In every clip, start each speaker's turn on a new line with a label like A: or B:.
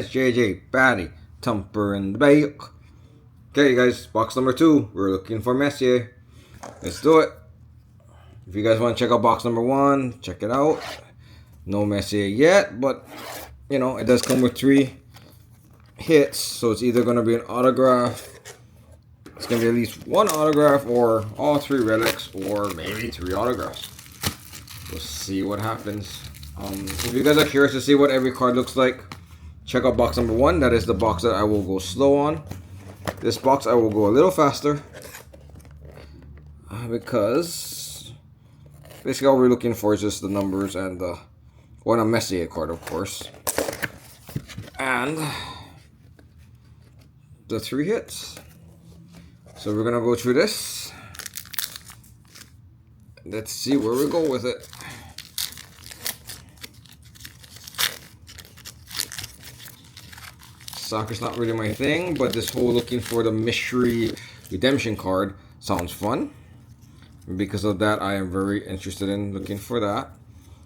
A: Martinez, JJ, Batty, Tumper, and Bake. Okay, guys, box number 2. We're looking for Messi. Let's do it. If you guys want to check out box number 1, check it out. No Messi yet, but you know, it does come with 3 hits, so it's either going to be an autograph, it's going to be at least 1 autograph, or all 3 relics, or maybe 3 autographs. We'll see what happens. If you guys are curious to see what every card looks like, check out box number 1. That is the box that I will go slow on. This box I will go a little faster, because basically all we're looking for is just the numbers and the one a Messi card, of course, and the 3 hits. So we're gonna go through this. Let's see where we go with it. Soccer's not really my thing, but this whole looking for the Messi Redemption Card sounds fun. Because of that, I am very interested in looking for that.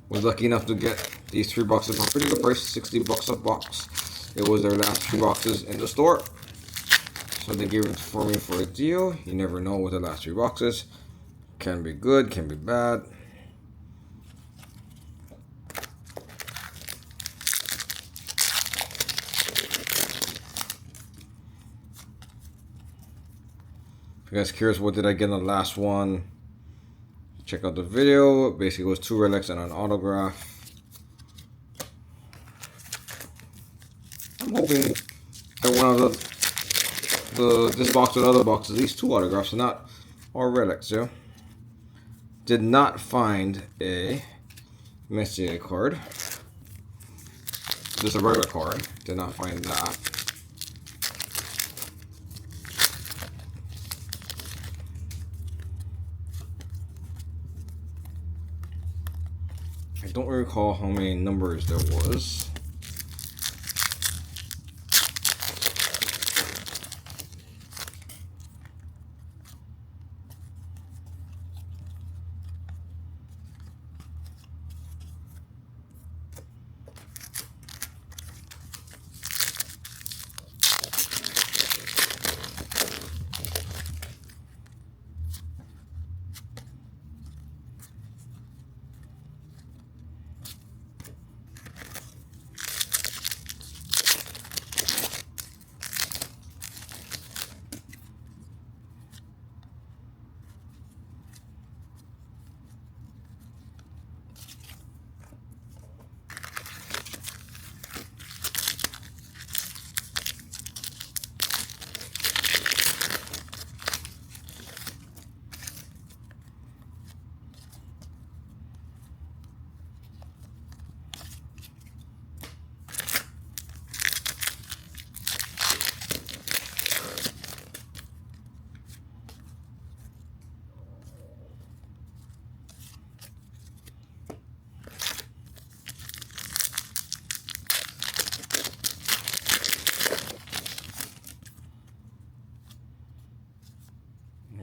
A: Was lucky enough to get these 3 boxes for a pretty good price, $60 a box. It was their last 3 boxes in the store, so they gave it for me for a deal. You never know with the last 3 boxes. Can be good, can be bad. If you guys are curious what did I get in the last one, check out the video. Basically it was 2 relics and an autograph. I'm hoping that one of this box with other boxes, at least 2 autographs and not all relics. Yeah. Did not find a Messi card. Just a regular card. Did not find that. I don't recall how many numbers there was.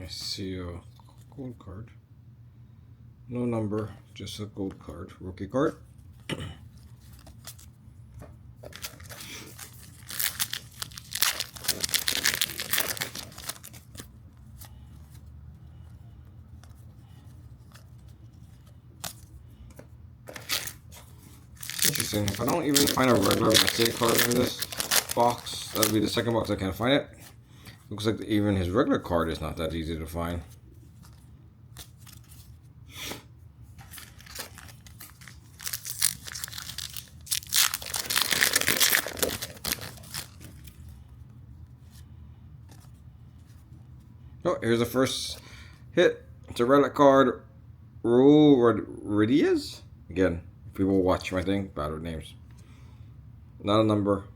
A: I see a gold card. No number, just a gold card. Rookie card. Interesting. If I don't even find a regular Messi card in this box, that'll be the second box I can't find it. Looks like even his regular card is not that easy to find. Oh, here's the first hit. It's a relic card. Rodriguez? Again, people watch my thing, bad with names. Not a number.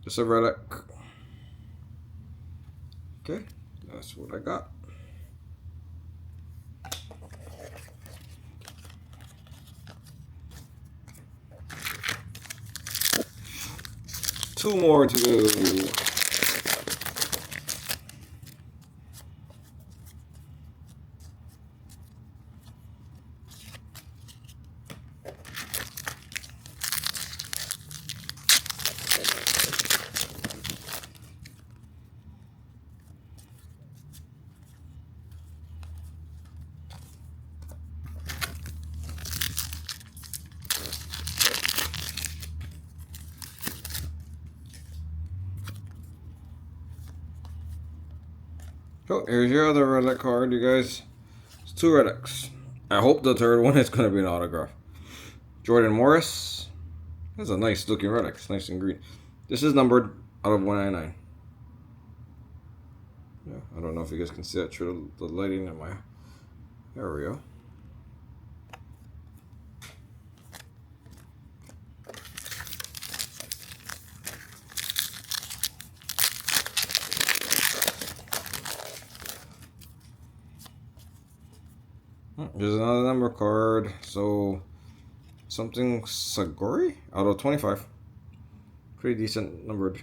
A: Just a relic. Okay, that's what I got. Two more to go. So here's your other relic card, you guys. It's 2 relics. I hope the third one is going to be an autograph. Jordan Morris. That's a nice looking relic. It's nice and green. This is numbered out of 199. Yeah, I don't know if you guys can see that through the lighting in my... There we go. Here's another number card. So, something Sagori out of 25. Pretty decent numbered.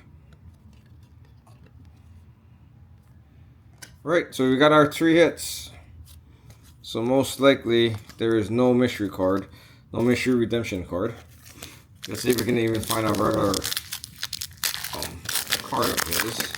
A: Right, so we got our 3 hits. So most likely there is no mystery card, no Messi Redemption Card. Let's see if we can even find our regular card of his.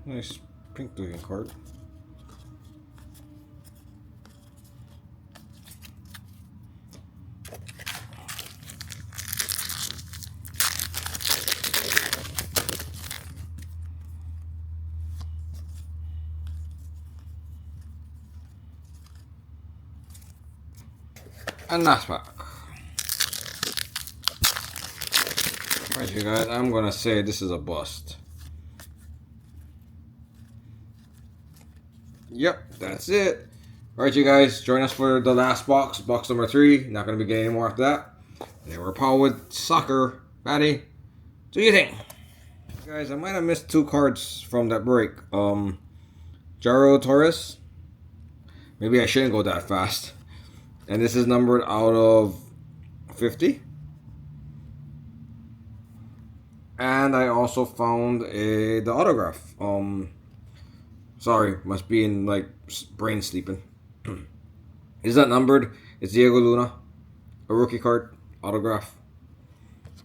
A: Nice pink looking card. And that's back. Alright, you guys, I'm gonna say this is a bust. Yep, that's it. Alright, you guys, join us for the last box, box number 3. Not gonna be getting any more after that. They were Paul with soccer. Patty, do you think? Guys, I might have missed 2 cards from that break. Jaro Torres. Maybe I shouldn't go that fast. And this is numbered out of 50. And I also found the autograph. Sorry, must be in like brain sleeping. Is that numbered? It's Diego Luna. A rookie card. Autograph.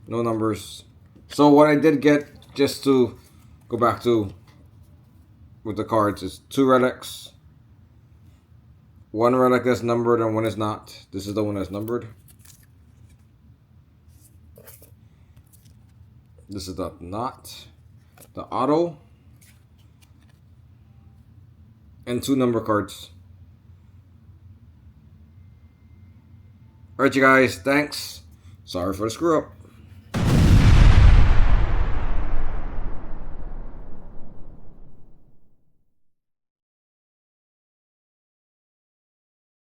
A: No numbers. So what I did get, just to go back to with the cards, is 2 relics. 1 relic that's numbered and 1 is not. This is the one that's numbered. This is the not. The auto. And 2 number cards. Alright, you guys. Thanks. Sorry for the screw up.